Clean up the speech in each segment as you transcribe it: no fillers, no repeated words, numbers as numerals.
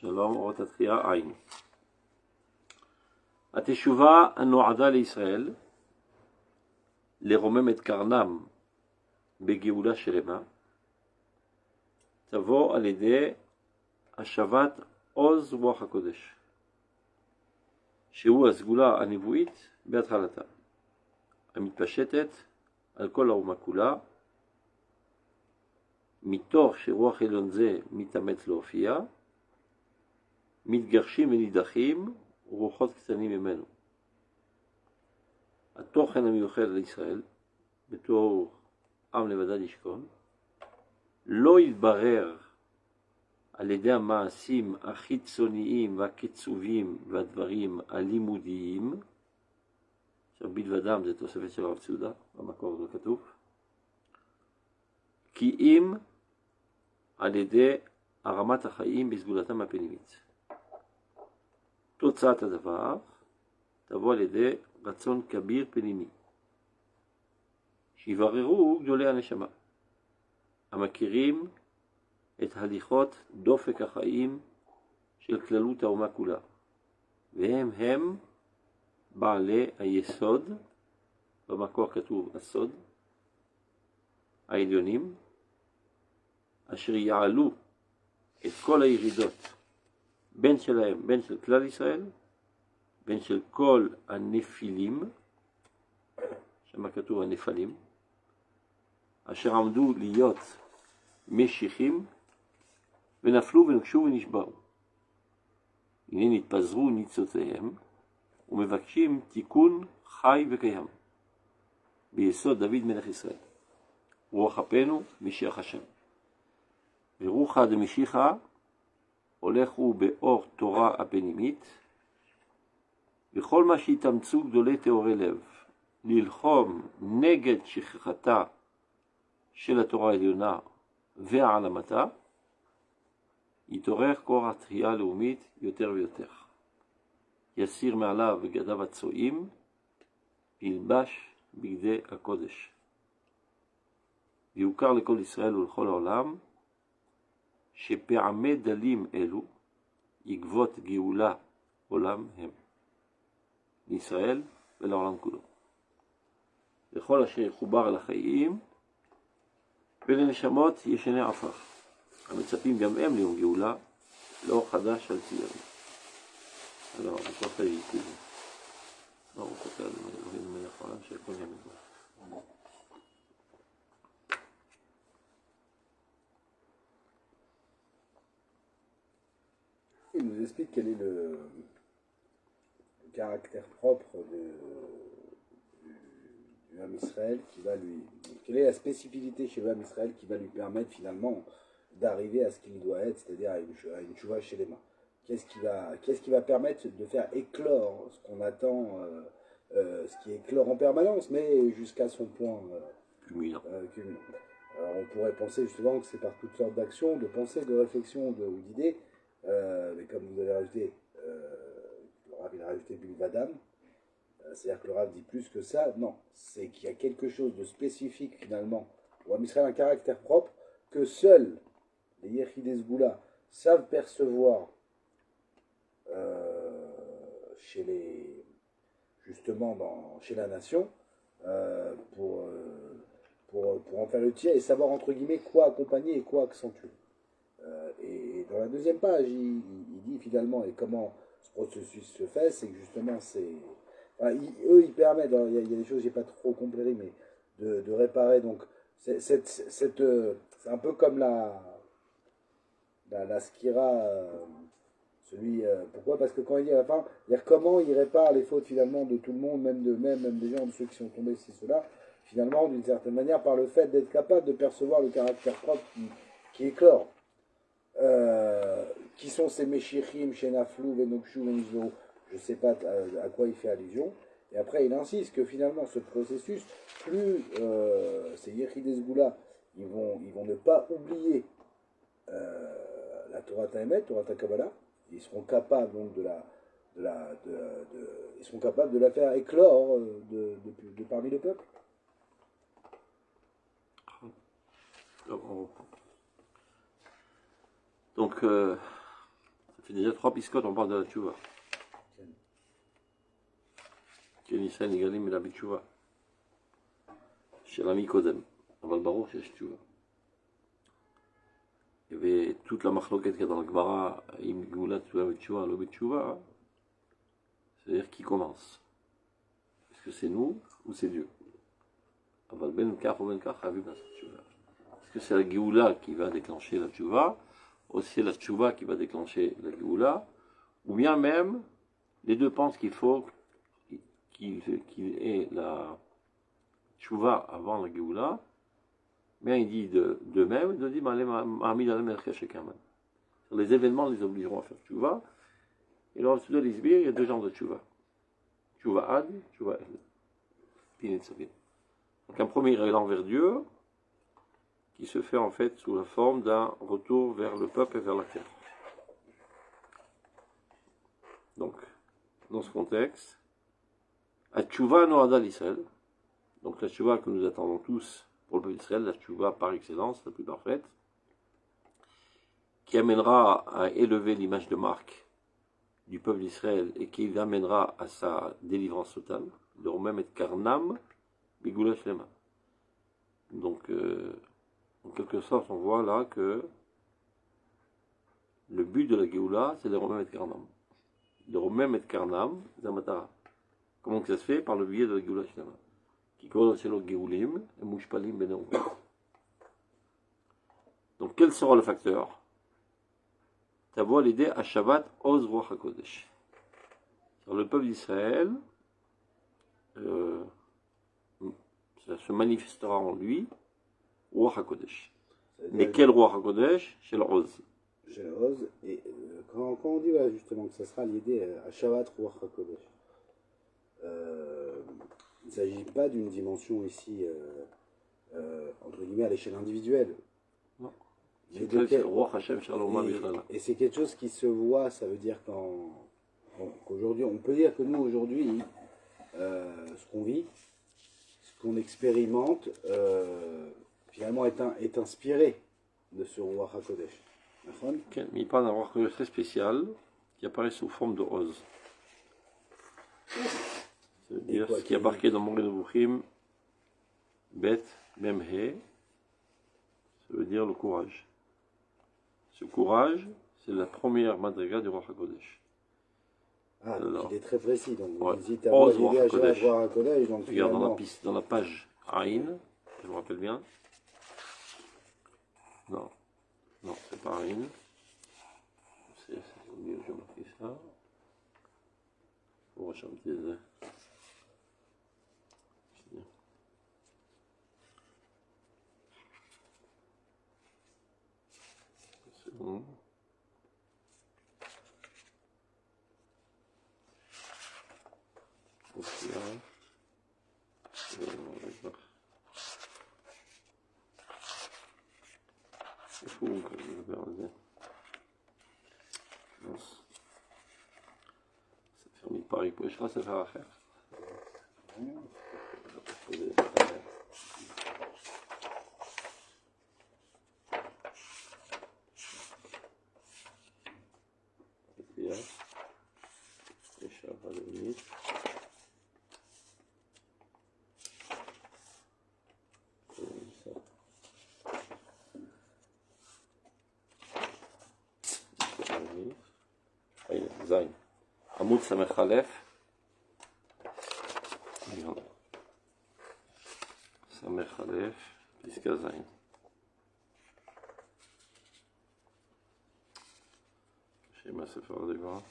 שלום, אורות התחייה עין. התשובה הנועדה לישראל לרומם את קרנם בגאולה שלמה תבוא על ידי השבת עוז רוח הקודש, שהוא הסגולה הנבואית בהתחלתה, המתפשטת על כל האומה כולה, מתוך שרוח עליון זה מתאמץ להופיע, מתגרשים ונידחים רוחות קטנים ממנו. התוכן המיוחד לישראל, בתור עם לבדד ישכון, לא יתברר על ידי המעשים החיצוניים והקצובים והדברים הלימודיים. עכשיו בלבדם זה תוספת של הרב צודה, במקור זה כתוב, כי אם על ידי הרמת החיים בסגולתם הפנימית. תוצאת הדבר תבוא על ידי רצון כביר פנימי, שיבררו גדולי הנשמה, המכירים את הליכות דופק החיים של כללות האומה כולה, והם בעלי היסוד, במקור כתוב הסוד, העליונים, אשר יעלו את כל הירידות, בין שלהם, בין של כלל ישראל, בין של כל הנפילים, שמה כתוב הנפלים, אשר עמדו להיות משיחים, ונפלו ונקשו ונשברו. הנה נתפזרו ניצותיהם, ומבקשים תיקון חי וקיים, ביסוד דוד מלך ישראל. רוח אפנו משיח השם. ורוחא דמשיחא הולכו באור תורה הפנימית, וכל מה שהתאמצו גדולי תאורי לב ללחום נגד שכחתה של התורה העליונה והעלמתה, יתעורר כוח התחייה הלאומית יותר ויותר. יסיר מעליו בגדיו הצועים, ילבש בגדי הקודש. ויוכר לכל ישראל ולכל העולם, שפעמי דלים אלו יגבות גאולה עולם הם, לישראל ולעולם כולו. לכל אשר יחובר אל החיים ולנשמות ישני עפר, המצפים גם הם ליום גאולה, לאור חדש על ציון. Alors, encore pas véhicule. Non, on peut faire de manière parlante, je connais maintenant. Il nous explique quel est le caractère propre du Ham Israël qui va lui... Quelle est la spécificité chez le Ham Israël qui va lui permettre finalement d'arriver à ce qu'il doit être, c'est-à-dire à une chouva chez les mains. Qu'est-ce qui va permettre de faire éclore ce qu'on attend, ce qui éclore en permanence, mais jusqu'à son point culminant. Alors on pourrait penser justement que c'est par toutes sortes d'actions, de pensées, de réflexions ou d'idées, mais comme vous avez rajouté, le Rav il a rajouté Bilvadam, c'est-à-dire que le Rav dit plus que ça, non, c'est qu'il y a quelque chose de spécifique finalement, ou Ham Israël un caractère propre, que seuls les Yechidei Sgula savent percevoir chez les, justement chez la nation, pour en faire le tir et savoir entre guillemets quoi accompagner et quoi accentuer. Et dans la deuxième page, il dit finalement et comment ce processus se fait, c'est que justement eux ils permettent, il y a des choses que j'ai pas trop compris, mais de réparer donc c'est un peu comme la skira. Pourquoi? Parce que quand il dit à la fin, dire comment il répare les fautes finalement de tout le monde, même des gens, de ceux qui sont tombés, c'est cela, finalement d'une certaine manière par le fait d'être capable de percevoir le caractère propre qui éclore. Qui sont ces Meshichim, Shenaflou, Venokshu, Venizoro, je ne sais pas à quoi il fait allusion. Et après il insiste que finalement ce processus, plus ces Yechidei Sgula, ils vont ne pas oublier la Torah Taemet, Torah Kabbalah. Ils seront capables donc ils seront capables de la faire éclore de parmi le peuple. Donc, fait déjà 3 piscotes, on parle de la tchouva. Ken Israël Nigalim et la bitchouva. Chez l'ami Kodem. Aval Baruch, c'est tchouva. Il y avait toute la machloket qu'il y a dans le Gemara, im Geulat Tchouva, le bitchouva. C'est-à-dire qui commence. Est-ce que c'est nous ou c'est Dieu? Aval Ben Kach ou Ben Kach, a vu dans cette tchouva. Est-ce que c'est la Géoula qui va déclencher la tchouva, ou c'est la tchouva qui va déclencher la Géoula, ou bien même, les deux pensent qu'il faut qu'il ait la tchouva avant la Géoula, mais il dit d'eux-mêmes, il dit les événements les obligeront à faire tchouva, et dans le sud de l'Isbir, il y a deux genres de tchouva. Tchouva ad, tchouva el. Donc un premier élan vers Dieu, qui se fait en fait sous la forme d'un retour vers le peuple et vers la terre. Donc, dans ce contexte, la tchouva noada l'Israël, donc la tchouva que nous attendons tous pour le peuple d'Israël, la tchouva par excellence, la plus parfaite, qui amènera à élever l'image de marque du peuple d'Israël et qui l'amènera à sa délivrance totale, le même et karnam, bigula shlema. Donc, en quelque sorte, on voit là que le but de la Géoula, c'est de Romem et Karnam. De Romem et Karnam, Zamatara. Comment ça se fait? Par le biais de la Géoula Shlema. Qui commence le Géoulim et Mouchpalim Beneou. Donc, quel sera le facteur? Tu vois l'idée à Shabbat Oz Ruach HaKodesh. Le peuple d'Israël, ça se manifestera en lui. Ruach HaKodesh. Mais quel Ruach HaKodesh? Chez le Oz. Chez le Oz. Et quand on dit ouais, justement que ça sera l'idée à Shabbat Ruach HaKodesh, il ne s'agit pas d'une dimension ici, entre guillemets, à l'échelle individuelle. Non. C'est le Ruach Hashem Shalom Bichlala. Et c'est quelque chose qui se voit, ça veut dire qu'aujourd'hui, on peut dire que nous, aujourd'hui, ce qu'on vit, ce qu'on expérimente, finalement est inspiré de ce Ruach HaKodesh. Okay. Mais il parle d'un Ruach HaKodesh très spécial qui apparaît sous forme de Oz. C'est-à-dire ce qui est marqué dans Moreh Nevuchim, Bet Memhe, ça veut dire le courage. Ce courage, c'est la première madriga du Ruach HaKodesh. Ah, alors, il est très précis. Donc, ouais. vous dites à Ruach HaKodesh. Donc, regarde dans la page Aïn, je me rappelle bien. Non, c'est pas Aïn. C'est mieux, je vais marquer ça. Pour rechanter ça. C'est bon. Paris pour ça faire à faire. Zain. Amoud Samech Aleph. Samech Aleph, Piska Zain. Schéma Sefer Deva.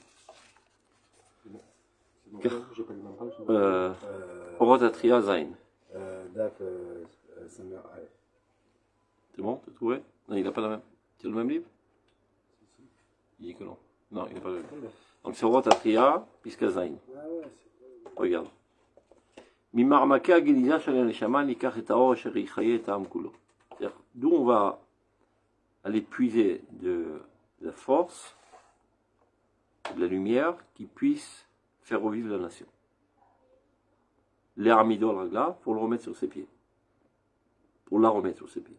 Orot Atria Zain. Daf Samech Aleph. C'est bon, t'as trouvé? Non, il n'a pas la même. Tu as le même livre? Il dit que non. Non, il n'est pas le même. Donc c'est Orot Atria, Piska Zain. Regarde. Mimarmaka Geniza Shalem Neshama Nikach et Taor Asher Yichaye et Ta'am Kulo. C'est-à-dire, d'où on va aller puiser de la force, de la lumière qui puisse faire revivre la nation. L'Eramido al-Ragla, pour le remettre sur ses pieds. Pour la remettre sur ses pieds.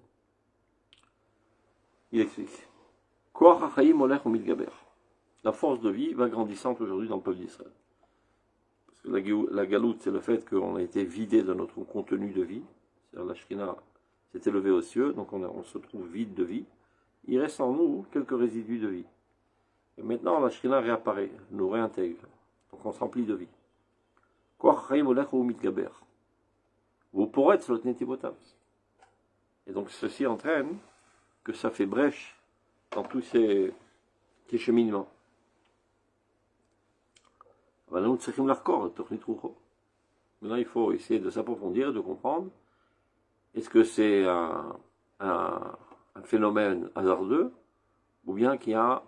Il explique. Koach HaChaim Olech Umidgaber. la force de vie va grandissante aujourd'hui dans le peuple d'Israël. Parce que la galoute, c'est le fait qu'on a été vidé de notre contenu de vie. C'est-à-dire la Shrina s'est élevée aux cieux, donc on se trouve vide de vie. Il reste en nous quelques résidus de vie. Et maintenant, la Shrina réapparaît, nous réintègre. Donc on se remplit de vie. Vous pourrez être sur le Netivotam. Et donc ceci entraîne que ça fait brèche dans tous ces cheminements. Maintenant, il faut essayer de s'approfondir, de comprendre. Est-ce que c'est un phénomène hasardeux ou bien qu'il y a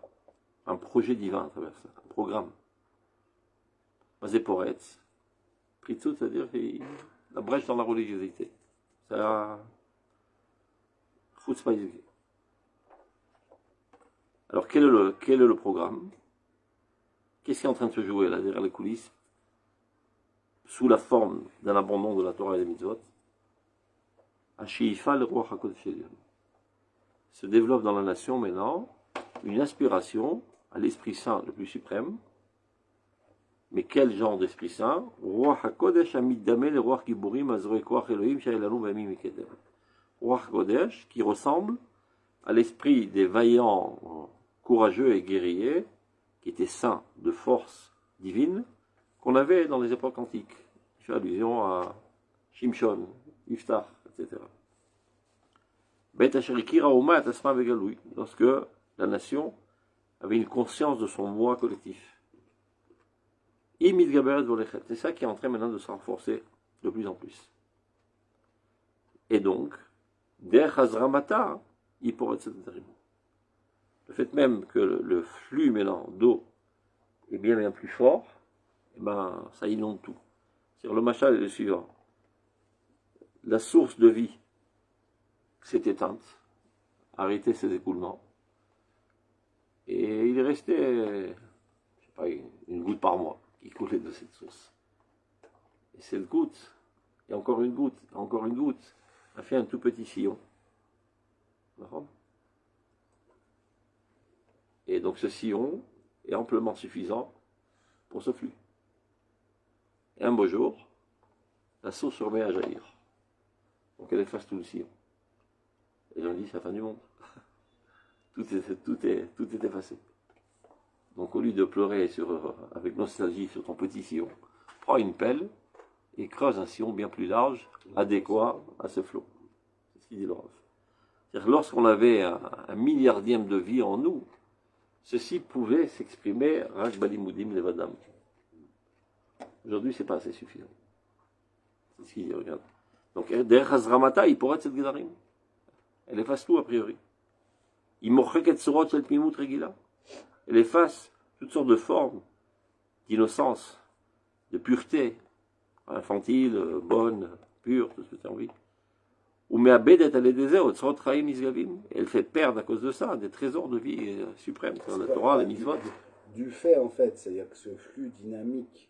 un projet divin à travers ça, un programme. Mazéporetz, Pritzout, c'est-à-dire la brèche dans la religiosité. C'est la Chutzpah Yisraël. Alors quel est le programme? Qu'est-ce qui est en train de se jouer là derrière les coulisses, sous la forme d'un abandon de la Torah et des mitzvot? Ashiifa le roi HaKodesh Elyon. Se développe dans la nation maintenant une aspiration à l'Esprit Saint le plus suprême. Mais quel genre d'Esprit Saint? Roi HaKodesh Amidame le roi Kiburim Azroe Koach Elohim Shailanu Bamim Mikedem. Roi HaKodesh qui ressemble à l'esprit des vaillants, courageux et guerriers qui étaient saints de force divine qu'on avait dans les époques antiques. Je fais allusion à Shimshon, Iftar, etc. Lorsque la nation avait une conscience de son moi collectif. C'est ça qui est en train maintenant de se renforcer de plus en plus. Et donc, der Hazramata, il pourrait être le fait même que le flux maintenant d'eau est bien plus fort, et ben ça inonde tout. C'est-à-dire, le machal est le suivant. La source de vie s'est éteinte, arrêté ses écoulements, et il est resté, je sais pas, une goutte par mois qui coulait de cette source. Et cette goutte, et encore une goutte, a fait un tout petit sillon. Et donc ce sillon est amplement suffisant pour ce flux. Et un beau jour, la source se remet à jaillir. Donc elle efface tout le sillon. Et on dit c'est la fin du monde. Tout est effacé. Donc au lieu de pleurer avec nostalgie sur ton petit sillon, prends une pelle et creuse un sillon bien plus large, adéquat à ce flot. C'est ce qu'il dit le Rav. C'est-à-dire que lorsqu'on avait un milliardième de vie en nous, ceci pouvait s'exprimer Rak Balimoudim Levadam. Aujourd'hui, c'est pas assez suffisant. C'est ce qu'il dit, regarde. Donc, derrière Hazramata, il pourrait être cette Gedarim. Elle efface tout a priori. Il mochek sorot shel tmimut regila. Elle efface toutes sortes de formes d'innocence, de pureté, infantile, bonne, pure, tout ce que tu as envie. Ou me'abedet ale dezer otzrot chaim nisgavim. Elle fait perdre à cause de ça des trésors de vie suprême, la Torah, les mitzvot. Du fait en fait, c'est-à-dire que ce flux dynamique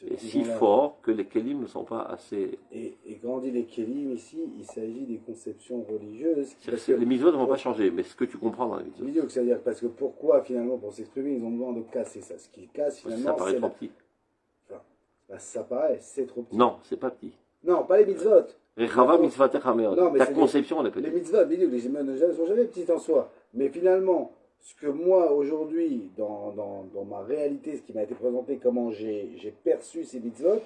est si fort que les kelim ne sont pas assez. Et quand on dit les kelim ici, il s'agit des conceptions religieuses. Les mitzvot ne vont pas changer, mais ce que tu comprends dans les mitzvot. C'est-à-dire parce que pourquoi finalement pour s'exprimer ils ont besoin de casser ça. Ce qu'ils cassent finalement. Ça paraît trop petit. Enfin, ça paraît, c'est trop petit. Non, c'est pas petit. Non, pas les mitzvot. Rechava mitzvah techameot. Ta conception elle est petite. Les mitzvot, les ne sont jamais petites en soi. Mais finalement, ce que moi, aujourd'hui, dans ma réalité, ce qui m'a été présenté, comment j'ai perçu ces mitzvot,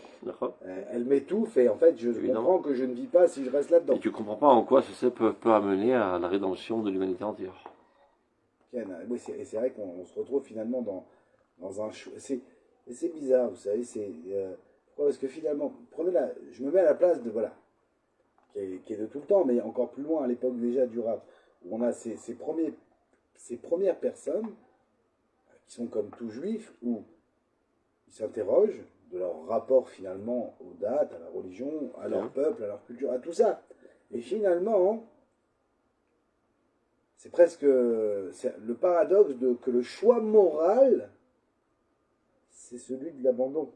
elle m'étouffe et en fait, je comprends que je ne vis pas si je reste là-dedans. Et tu ne comprends pas en quoi ceci peut amener à la rédemption de l'humanité entière. Oui, c'est vrai qu'on se retrouve finalement dans un... C'est bizarre, vous savez, pourquoi? Parce que finalement, je me mets à la place de... Voilà, qui est de tout le temps, mais encore plus loin, à l'époque déjà du rap, où on a ces premières personnes qui sont comme tout juif, où ils s'interrogent de leur rapport finalement aux dates, à la religion, à leur peuple, à leur culture, à tout ça. Et finalement, c'est presque le paradoxe que le choix moral, c'est celui de l'abandon.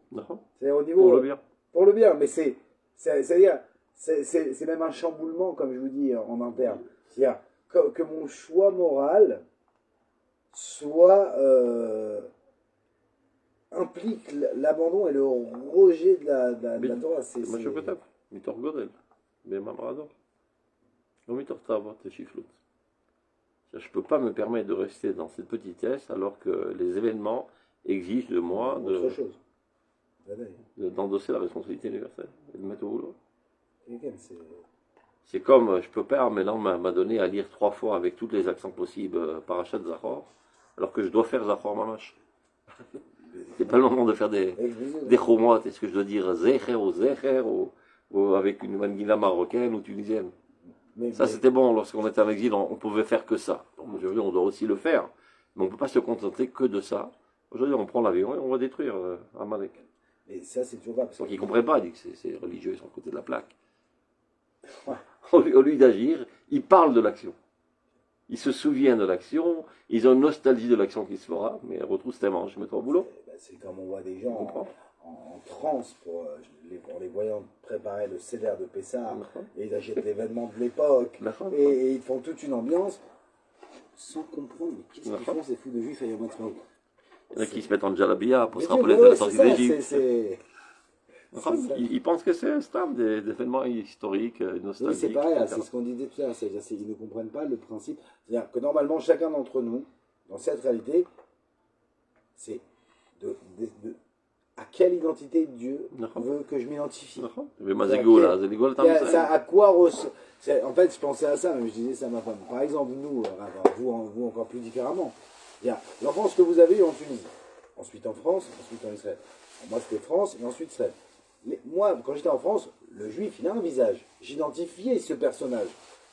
C'est au niveau, pour le bien. Pour le bien, mais c'est-à-dire, c'est même un chamboulement, comme je vous dis, en interne. C'est-à-dire que mon choix moral soit implique l'abandon et le rejet de la Torah. מה שכתב, מתוך גודל, במאמר לא מתוך תאוות ושפלות. Je ne peux pas me permettre de rester dans cette petitesse alors que les événements exigent de moi autre chose. d'endosser la responsabilité universelle et de mettre au boulot. C'est C'est comme, je peux pas, maintenant m'a donné à lire 3 fois avec tous les accents possibles Parashat Zachor, alors que je dois faire Zachor Mamash. C'est pas le moment de faire des chromotes. Est-ce que je dois dire Zecher ou avec une manguina marocaine ou tunisienne? Ça, c'était bon, lorsqu'on était en exil, on pouvait faire que ça. Donc aujourd'hui, on doit aussi le faire. Mais on ne peut pas se contenter que de ça. Aujourd'hui, on prend l'avion et on va détruire Amalek. Et ça, c'est toujours pas. Donc ils ne comprennent pas, ils disent que c'est religieux, ils sont à côté de la plaque. Ouais. Au lieu d'agir, ils parlent de l'action. Ils se souviennent de l'action, ils ont une nostalgie de l'action qui se fera, mais retrousse tellement, je me mets au boulot. C'est comme on voit des gens en transe pour les voyant préparer le Seder de Pessah, et ils achètent l'événement de l'époque, et ils font toute une ambiance sans comprendre. Mais qu'est-ce qu'ils font ces fous de juifs à Yom Ha'atzmaut? Il y en a qui se mettent en djalabia pour se rappeler de la sortie d'Égypte. Ils pensent que c'est un stade des événements historiques, nostalgiques. Oui, c'est pareil, c'est ce qu'on disait tout à l'heure, c'est-à-dire qu'ils ne comprennent pas le principe. C'est-à-dire que normalement, chacun d'entre nous, dans cette réalité, c'est à quelle identité Dieu veut que je m'identifie. À quoi en fait, je pensais à ça, mais je disais ça à ma femme. Par exemple, nous, vous encore plus différemment. L'enfance que vous avez eue en Tunisie, ensuite en France, ensuite en Israël. Moi, c'était France et ensuite Israël. Moi, quand j'étais en France, le juif, il a un visage. J'identifiais ce personnage.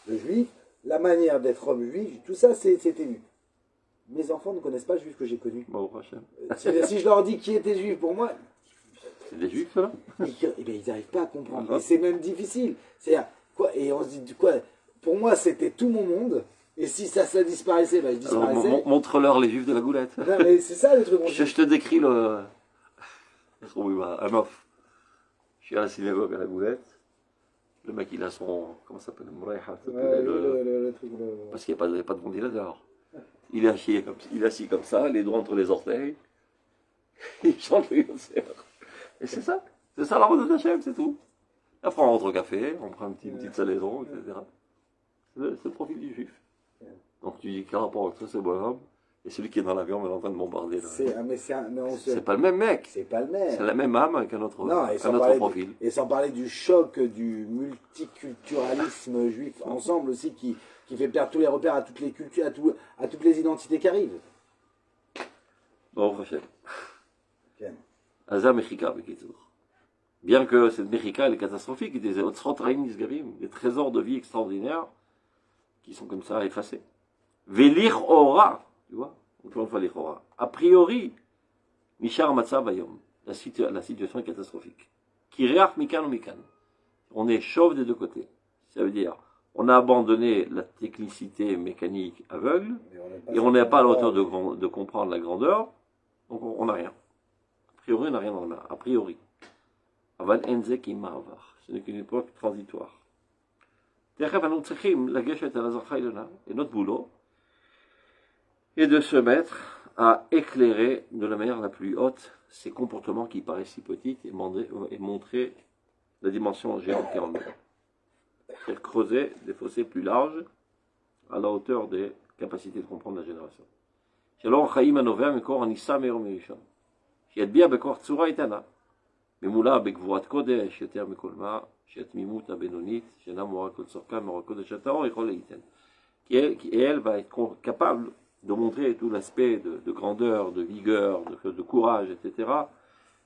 Le juif, la manière d'être homme juif, tout ça, c'était vu. Mes enfants ne connaissent pas le juif que j'ai connu. Si je leur dis qui était juif pour moi... C'est des juifs, là ils n'arrivent pas à comprendre. Et c'est même difficile. C'est-à-dire, quoi, et on se dit, quoi, pour moi, c'était tout mon monde. Et si ça disparaissait, je disparaissais. Alors, montre-leur les juifs de la goulette. Non, mais c'est ça le truc. Je te décris un off. Je suis à la synagogue à la goulette. Le mec, il a son... Comment ça s'appelle? Parce qu'il n'y a pas de ventilateur. Il est assis comme ça, les doigts entre les orteils. Il chante le Yosser. Et c'est ça. C'est ça la route d'Hachem, c'est tout. Après, on rentre au café, on prend une petite salaison, etc. C'est le profil du juif. Donc tu dis quel rapport entre ce bonhomme et celui qui est dans l'avion, mais en train de bombarder. C'est pas le même mec. C'est pas le même. C'est la même âme avec un autre profil. Et sans parler du choc du multiculturalisme juif ensemble aussi qui fait perdre tous les repères à toutes les cultures, à toutes les identités qui arrivent. Bon, prochain. Azam Mechika, bien que cette Mechika elle est catastrophique, il y a des trésors de vie extraordinaires qui sont comme ça effacés. Velir ora, tu vois, encore une fois l'ir ora. A priori, Mishar Matzav Ayom, la situation est catastrophique. Kireach Mikan ou Mikan. On est chauve des deux côtés. Ça veut dire, on a abandonné la technicité mécanique aveugle, et on n'est pas à la hauteur de comprendre la grandeur, donc on n'a rien. A priori, on n'a rien dans la main. A priori. Aval Enzek Imarvar. Ce n'est qu'une époque transitoire. Et notre boulot est de se mettre à éclairer de la manière la plus haute ces comportements qui paraissent si petits et montrer la dimension géante qui est en nous. C'est-à-dire creuser des fossés plus larges à la hauteur des capacités de comprendre la génération. שלא חיים הנובע מקור הניסה מיום ראשון. שיטביע בכוח צורה איתנה. ממולה בגבורת קודש, יותר מכל מה, שהתמימות הבינונית, שאינה מורה כל צורכה, מאור הקודש הטהור, יכול להיתן. Et elle va être capable de montrer tout l'aspect de grandeur, de vigueur, de courage, etc.,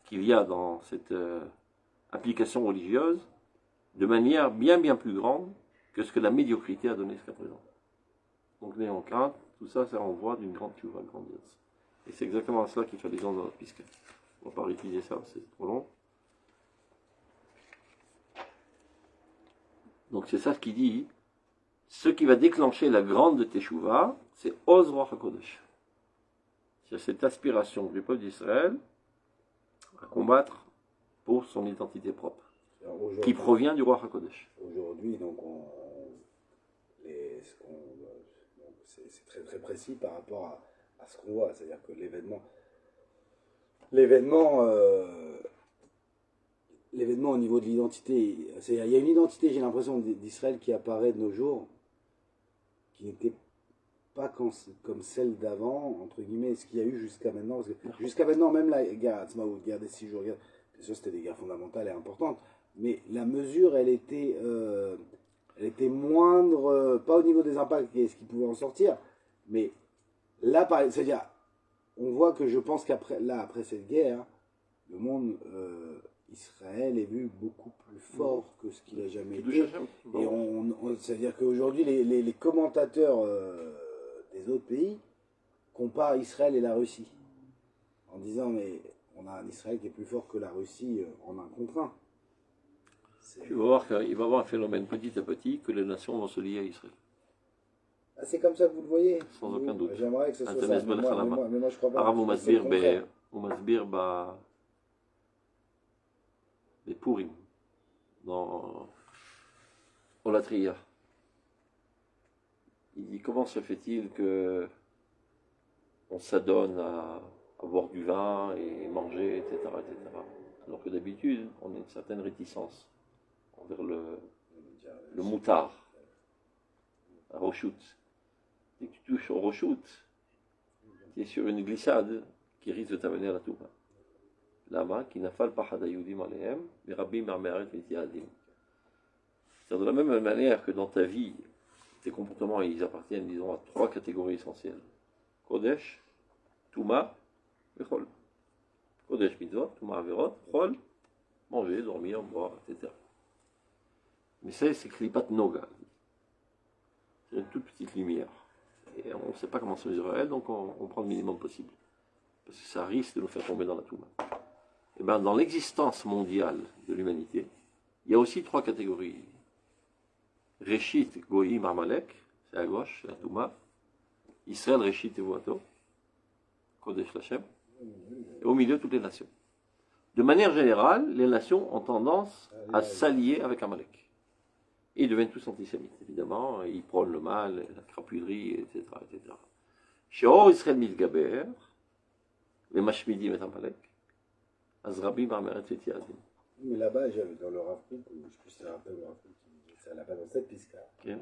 qu'il y a dans cette application religieuse, de manière bien plus grande que ce que la médiocrité a donné jusqu'à présent. Donc n'ayons crainte, tout ça, ça renvoie d'une grande tchouva grandiose. Et c'est exactement cela qu'il fallait dire dans notre pisca. On ne va pas réutiliser ça, c'est trop long. Donc c'est ça ce qu'il dit. Ce qui va déclencher la grande teshuva, c'est Oz Ruach HaKodesh. C'est cette aspiration du peuple d'Israël à combattre pour son identité propre, qui provient du Ruach HaKodesh. Aujourd'hui, donc, c'est très précis par rapport à ce qu'on voit. C'est-à-dire que l'événement au niveau de l'identité, il y a une identité, j'ai l'impression, d'Israël qui apparaît de nos jours, qui n'était pas comme celle d'avant, entre guillemets, ce qu'il y a eu jusqu'à maintenant. Jusqu'à maintenant, même la guerre Hatzmaout, guerre des 6 jours, bien sûr, c'était des guerres fondamentales et importantes, mais la mesure, elle était moindre, pas au niveau des impacts et ce qui pouvait en sortir, mais là, c'est-à-dire, on voit que je pense après cette guerre, le monde Israël est vu beaucoup plus fort que ce qu'il a jamais été. Et c'est-à-dire qu'aujourd'hui, les commentateurs des autres pays comparent Israël et la Russie en disant mais on a un Israël qui est plus fort que la Russie en un contre un. Tu vas voir qu'il va y avoir un phénomène petit à petit que les nations vont se lier à Israël. Ah, c'est comme ça que vous le voyez? Sans aucun doute. J'aimerais que ce soit ça. Mais moi, je crois pas. Arabe ou Masbir, des Purim, dans Olatria. Il dit comment se fait-il que on s'adonne à boire du vin et manger, etc., etc. Alors que d'habitude, on a une certaine réticence envers le moutard, la rochout. Dès que tu touches au rochout, tu es sur une glissade qui risque de t'amener à la touba. Lama, qui n'a pas le pahad ayudim alehem, mais rabbi marmeret vitiadim. C'est-à-dire de la même manière que dans ta vie, tes comportements, ils appartiennent, disons, à 3 catégories essentielles. Kodesh, Touma et Chol. Kodesh mitzvot, Touma averot, Chol, manger, dormir, boire, etc. Mais ça, c'est Klipat Noga. C'est une toute petite lumière. Et on ne sait pas comment se mesurer elle, donc on prend le minimum possible. Parce que ça risque de nous faire tomber dans la Touma. Et bien, dans l'existence mondiale de l'humanité, il y a aussi 3 catégories. Réchit, Goïm, Amalek, c'est à gauche, c'est la Touma. Israël, Réchit et Voato, Kodesh Lachem. Et au milieu, toutes les nations. De manière générale, les nations ont tendance à s'allier avec Amalek. Et ils deviennent tous antisémites, évidemment. Ils prônent le mal, la crapullerie, etc. etc. Chez Or Israël Mitgaber, les Mashmidim et Amalek, Azrabi, Marmeret et Tiadim. Mais là-bas, j'avais dans le Rav Kook, je sais plus si c'est un peu le Rav Kook qui dit ça là-bas dans cette pisca. Okay.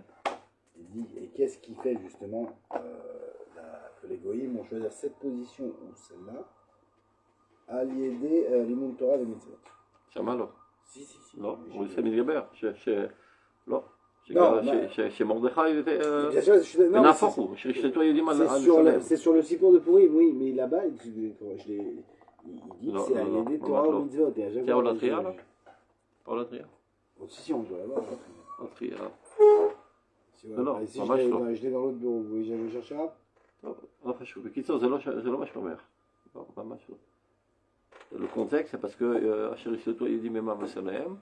Il dit, et qu'est-ce qui fait justement que les goïms vont choisir cette position ou celle-là à l'aider l'Imoun Torah et Mitzvot? Chamalo. Si. Non, on essaie de Gaber. Chez Mordechai, c'est sur le Sippour de Purim, oui, mais là-bas, il dit que c'est à l'aider Torah ou Mitzvot. C'est à Olatria, là? Pas Olatria? Si, on doit l'avoir. Olatria. Non, ici, je l'ai dans l'autre bureau. Vous voulez que j'aille chercher un? לא חשוב. בקיצור, זה לא מה שאומר. לא, ממש לא. Le contexte, c'est parce que אשר ישלטו היהודים עמם ושונאיהם,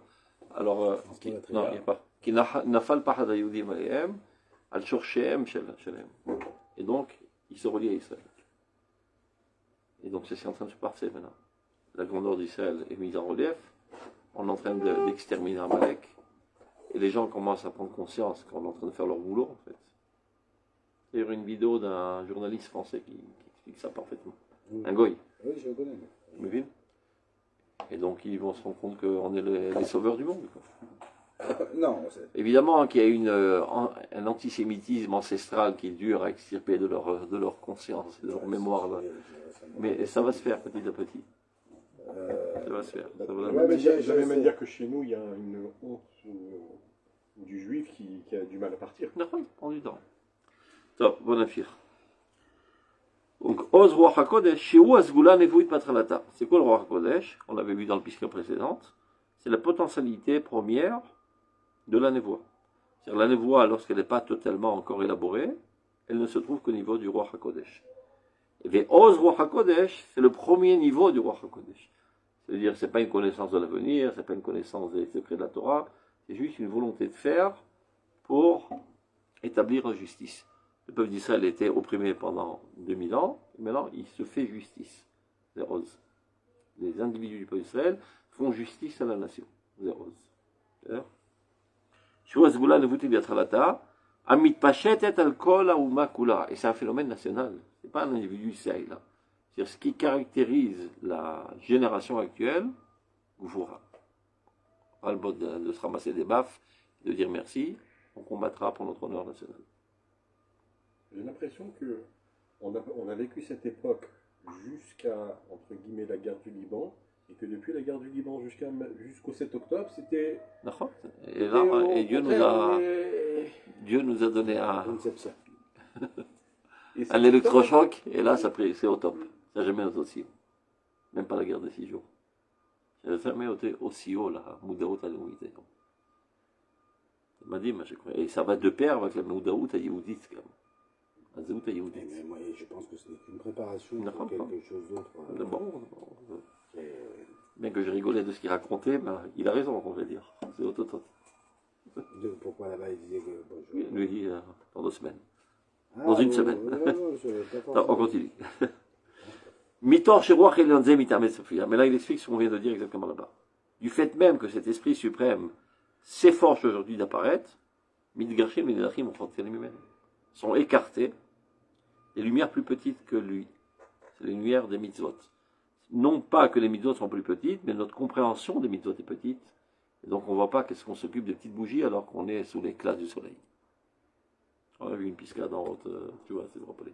alors, non, il n'y a pas. כי נפל פחד היהודים עליהם, על שורשיהם שלהם. Et donc, ils se relient à Israël. Et donc, c'est ce qui est en train de se passer maintenant. La grandeur d'Israël est mise en relief. On est en train d'exterminer Amalek. Et les gens commencent à prendre conscience qu'on est en train de faire leur boulot, en fait. Il y a une vidéo d'un journaliste français qui explique ça parfaitement. Un goy. Oui, je le connais. Mais vite. Et donc ils vont se rendre compte qu'on est les sauveurs du monde. Quoi. Non, évidemment qu'il y a un antisémitisme ancestral qui est dur à extirper de leur conscience, de leur mémoire. Là. Mais ça va se faire petit à petit. Ça va se faire. Ça va de la même manière que chez nous, il y a une honte du juif qui a du mal à partir. Non, prend du temps. Top, bon affaire. Donc, Oz Ruach HaKodesh, Shi'u Azgula Nevuit Matralata. C'est quoi le Ruach HaKodesh? On l'avait vu dans le pisca précédente. C'est la potentialité première de la névoie. C'est-à-dire la névoie, lorsqu'elle n'est pas totalement encore élaborée, elle ne se trouve qu'au niveau du Ruach HaKodesh. Et Oz Ruach HaKodesh, c'est le premier niveau du Ruach HaKodesh. C'est-à-dire, ce n'est pas une connaissance de l'avenir, ce n'est pas une connaissance des secrets de la Torah, c'est juste une volonté de faire pour établir la justice. Le peuple d'Israël était opprimé pendant 2000 ans, et maintenant il se fait justice. Les individus du peuple d'Israël font justice à la nation. Amit Pachetet al Kol Aouma Kula. Et c'est un phénomène national. Ce n'est pas un individu ici là. C'est-à-dire ce qui caractérise la génération actuelle, Goufoura. Pas le bot de se ramasser des baffes, de dire merci, on combattra pour notre honneur national. J'ai l'impression que on a vécu cette époque jusqu'à, entre guillemets, la guerre du Liban, et que depuis la guerre du Liban jusqu'au 7 octobre, c'était... D'accord. Et là, et Dieu nous a donné Conception. un électrochoc, et là, c'est au top. Ça n'a jamais été aussi haut. Même pas la guerre de 6 jours. Ça n'a jamais été aussi haut, là, Moudaout à l'humilité. m'a dit, je crois. Et ça va de pair avec la Moudaout à Yehoudit, quand même. La Zéout à Yehoudit. Mais moi, je pense que ce n'est qu'une préparation D'accord, pour quelque chose d'autre. Bon, bien que je rigolais de ce qu'il racontait, mais il a raison, on va dire. C'est autotot. Pourquoi là-bas il disait que... Bon, Il lui dit dans 2 semaines. Ah, Dans une semaine. Non, On continue. Mitor Sheruach Elionze Mitamet Sophia. Mais là, il explique ce qu'on vient de dire exactement là-bas. Du fait même que cet esprit suprême s'efforce aujourd'hui d'apparaître, Midgashim, Midachim, sont écartés les lumières plus petites que lui. C'est les lumières des mitzvot. Non pas que les mitzvot sont plus petites, mais notre compréhension des mitzvot est petite. Et donc on ne voit pas qu'est-ce qu'on s'occupe de petites bougies alors qu'on est sous l'éclat du soleil. On a vu une piscade en haute, tu vois, c'est rappelé.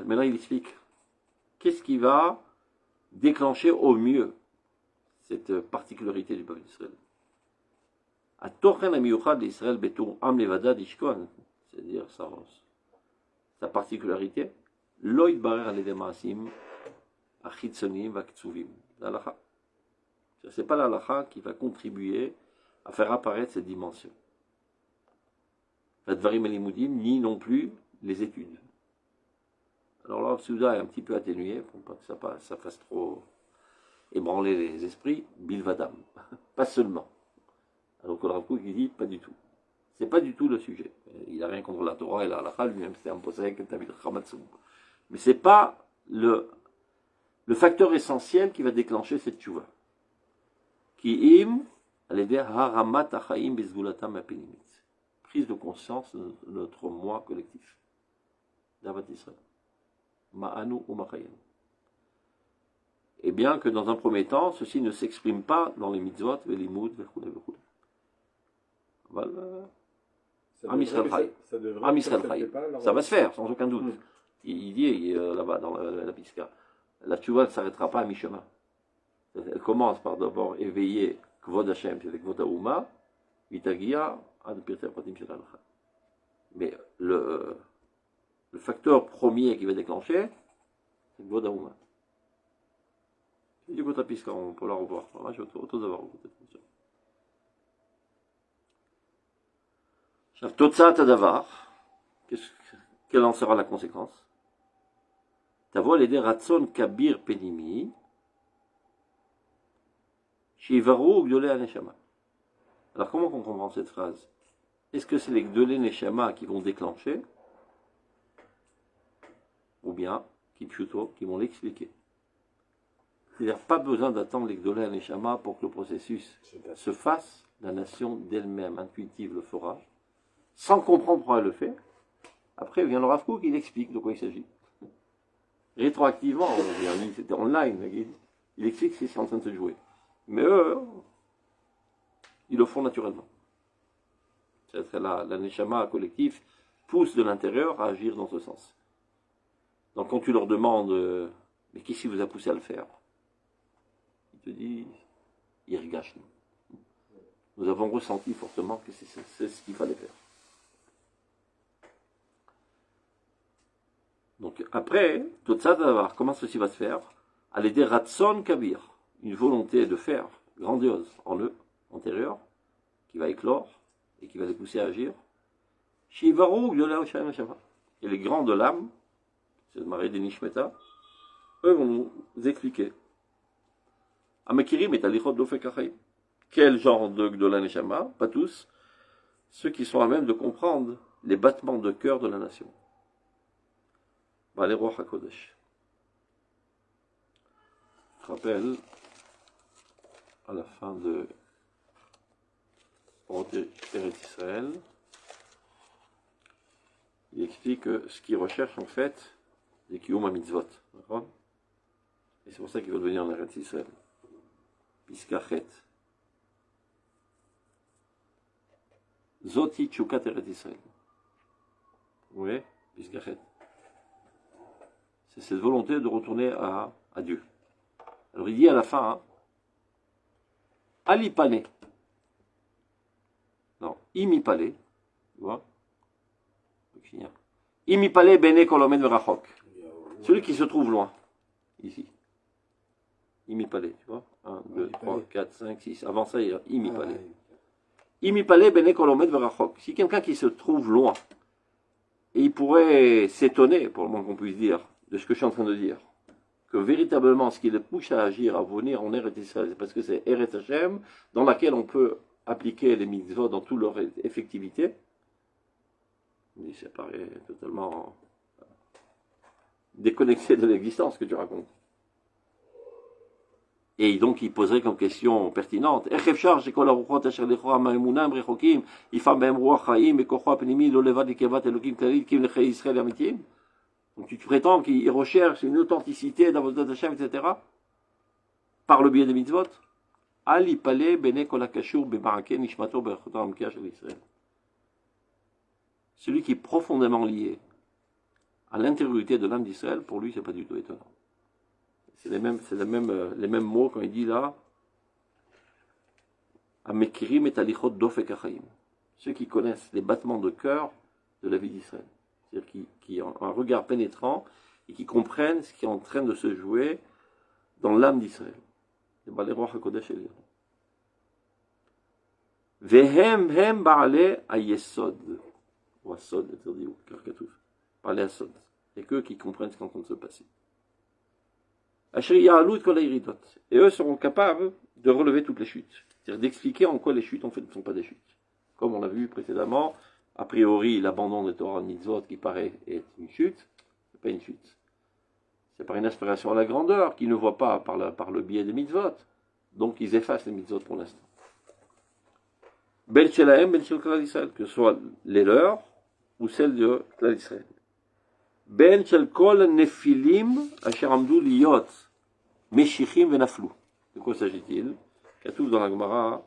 Mais là il explique qu'est-ce qui va déclencher au mieux cette particularité du peuple d'Israël. C'est-à-dire sa particularité, Loïd Barer al-Edemaasim, Achitsonim, Vaktsuvim. L'alacha. Ce n'est pas l'alacha qui va contribuer à faire apparaître cette dimension. Vadvarim elimoudim, ni non plus les études. Alors là, Souda est un petit peu atténué, pour pas que ça fasse trop ébranler les esprits, Bilvadam. Pas seulement. Alors que le Rav Kook, il dit pas du tout. C'est pas du tout le sujet. Il n'a rien contre la Torah et la halakha, lui-même c'est un posek, David Chamatsou. Mais c'est pas le facteur essentiel qui va déclencher cette tchouva. Qui im, al-eder haramat achaim bezgulatam apenimitz. Prise de conscience de notre moi collectif. Davat Israël. Ma'anu ou ma'chayem. Et bien que dans un premier temps, ceci ne s'exprime pas dans les mitzvot, les limoud, Am Israël Chai. Am Israël Chai. Ça va se faire, sans aucun doute. Il dit là-bas dans la Pisca, la tchouva ne s'arrêtera pas à mi-chemin. Elle commence par d'abord éveiller Kvod Hashem, c'est Kvod Haouma, Vitagia, Ad Pirter Pratim Shel Halacha. Mais le facteur premier qui va déclencher, c'est Kvod Haouma. Du coup, ta Pisca, on peut la revoir. Je vais auto d'avoir Totsat Adavar, quelle en sera la conséquence? Tavo l'aider Ratson Kabir Penimi, Shivaru Gdolé Aneshama. Alors comment on comprend cette phrase? Est-ce que c'est les Gdolé Neshama qui vont déclencher? Ou bien, Kipchuto, qui vont l'expliquer? C'est-à-dire pas besoin d'attendre les Gdolé Aneshama pour que le processus se fasse. La nation d'elle-même, intuitive, le fera. Sans comprendre pourquoi elle le fait. Après vient le Rav Kook, il explique de quoi il s'agit. Rétroactivement, c'était online, il explique ce qui est en train de se jouer. Mais eux, ils le font naturellement. La neshama collectif pousse de l'intérieur à agir dans ce sens. Donc quand tu leur demandes, mais qu'est-ce qui vous a poussé à le faire? Ils te disent, irgash. Nous avons ressenti fortement que c'est ce qu'il fallait faire. Donc après, tout ça, comment ceci va se faire? À l'aider Ratson Kabir, une volonté de faire grandiose en eux, antérieure, qui va éclore et qui va les pousser à agir. Shivaru Gdolé Shama. Et les grands de l'âme, c'est le mari des Nishmeta, eux vont nous expliquer. Amakirim et Alichot Dofek Achaim. Quel genre de Gdolé Neshama? Pas tous. Ceux qui sont à même de comprendre les battements de cœur de la nation. Les rois HaKodesh. Je rappelle, à la fin de pour Eretz Israël, il explique que ce qu'il recherche en fait, c'est Kiyum HaMitzvot. D'accord? Et c'est pour ça qu'il veut venir en Eretz Israël. Piskachet. Zoti Tchoukat Eretz Israël. Vous voyez? Piskachet. C'est cette volonté de retourner à Dieu. Alors il dit à la fin, hein, Alipane. Non, Imipale. Tu vois? Imipale Bene Kolomen Verachok. Celui qui se trouve loin. Ici. Imipale, tu vois? 1, 2, 3, 4, 5, 6. Avant ça, il y a Imipale. Imipale Bene Kolomen Verachok. Si quelqu'un qui se trouve loin, et il pourrait s'étonner, pour le moins qu'on puisse dire, de ce que je suis en train de dire, que véritablement ce qui le pousse à agir, à venir en Eretz Israël, c'est parce que c'est Eretz Hashem, dans laquelle on peut appliquer les mitzvot dans toute leur effectivité. Mais ça paraît totalement déconnecté de l'existence que tu racontes. Et donc il poserait comme question pertinente, donc tu prétends qu'il recherche une authenticité d'Avodat Hashem, etc. par le biais des mitzvot. Ali pale bene kol hakashur bebarake nishmato be'achotam amkia shel Israël. Celui qui est profondément lié à l'intériorité de l'âme d'Israël, pour lui, c'est pas du tout étonnant. C'est les mêmes mots quand il dit là, Amekirim et alichot dofek hachaim. Ceux qui connaissent les battements de cœur de la vie d'Israël. C'est-à-dire qui ont un regard pénétrant et qui comprennent ce qui est en train de se jouer dans l'âme d'Israël. Vehem hem ba'ale ayesod. Ou asod, c'est-à-dire karkatouf. Ba'ale asod. Et qu'eux qui comprennent ce qui est en train de se passer. Et eux seront capables de relever toutes les chutes. C'est-à-dire d'expliquer en quoi les chutes en fait ne sont pas des chutes. Comme on l'a vu précédemment, a priori l'abandon de Torah de Mitzvot qui paraît être une chute, c'est pas une chute. C'est par une aspiration à la grandeur qu'ils ne voient pas par le biais des Mitzvot. Donc ils effacent les Mitzvot pour l'instant. Bel Shelahem, Bel Shel Klal Israël, que ce soit les leurs ou celles de Klal Israël. Ben Shel Kol Nefilim Asher Amdu Liyot Meshichim Venaflu. De quoi s'agit-il? Katouf dans la Gemara,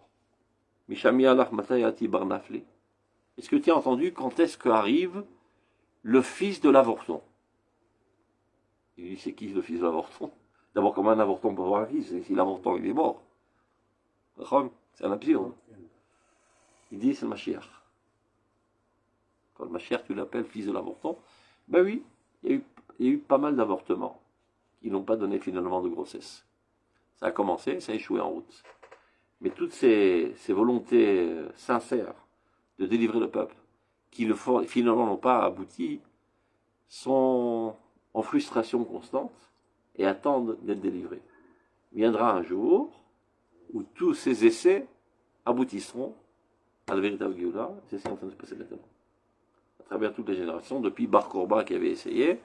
Mishami Alach Matayati Barnafli. Est-ce que tu as entendu quand est-ce qu'arrive le fils de l'avorton? Il dit, c'est qui le fils de l'avorton? D'abord, comment un avorton peut avoir un fils? Si l'avorton il est mort. C'est un absurde. Il dit, c'est le Mashiach. Quand le Mashiach, tu l'appelles fils de l'avorton, ben oui, il y a eu pas mal d'avortements qui n'ont pas donné finalement de grossesse. Ça a commencé, ça a échoué en route. Mais toutes ces volontés sincères de délivrer le peuple, qui finalement n'ont pas abouti, sont en frustration constante et attendent d'être délivrés. Viendra un jour où tous ces essais aboutisseront à la véritable Géoula, c'est ce qui est en train de se passer maintenant. À travers toutes les générations, depuis Bar Korba qui avait essayé,